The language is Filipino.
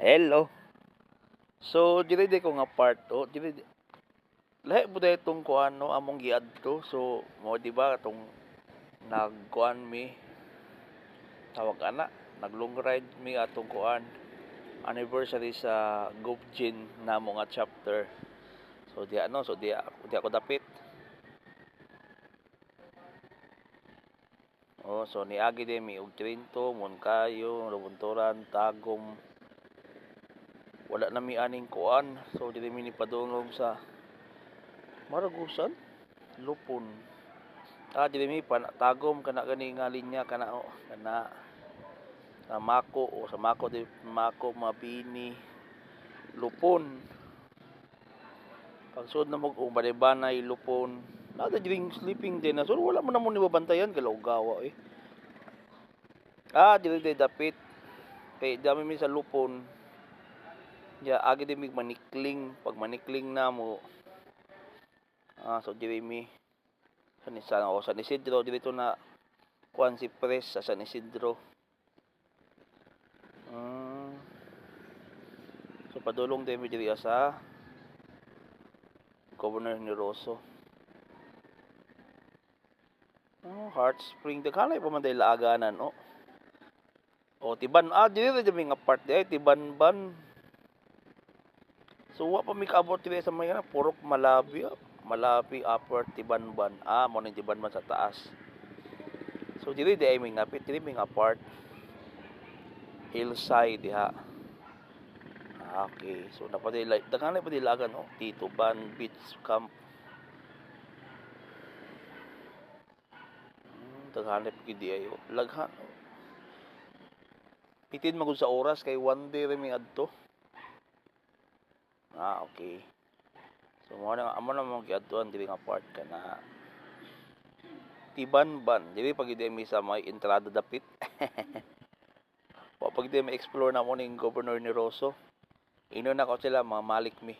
Hello. So, dili ko nga part o dili lahi po dahil itong kuan no among giadto. So, mo di ba itong nagkuan mi tawag ana naglong ride mi atong kuan anniversary sa Gubjin namo nga chapter. So di ano, so di ako dapit. Oh, so niagi din mi og Trinto, Moncayo, Robontoran, Tagum. Wala na mi aning kuan. So dili mi ni padulong sa Maragusan, Lupon. Dili mi Tagum kana gani nga linya kana kana sa Mako o sa Mako di Mako Mabini Lupon. Pagsud na mo og Banabanay Lupon. Nada dring sleeping din na so wala mo na mo ni babantayan galawgawa eh. Dili dapit. Kay dami mi sa Lupon. Ya agi din mig manikling, pag manikling na mo. So dili mi San Isidro dito na kuan si Pres sa San Isidro. So padulong din mi diri sa Governor ni Rosso. Heart Spring daghanay pa man dahil laaganan Tiban dili ra mi nga part di Tibanban. So wa pa mi kaabot diri sa may Purok Malabi upper Tibanban. Mo ni Tibanban sa taas. So dili di ay mi ngapit diri mi nga part hillside diha. Okay. So napadilay daghanay pa dilagan Tito Ban Beach Camp. Daghanay pa gid ayo. Laghan. Pitin magud sa oras kay one day ra mi adto. Okay. So mo na mo giadtuan diri nga part kana Tibanban. Dili pag mi sa may entrada dapit. Wa pag mi explore na mo ning Governor ni Rosso. Ino na ko sila mga malik mi.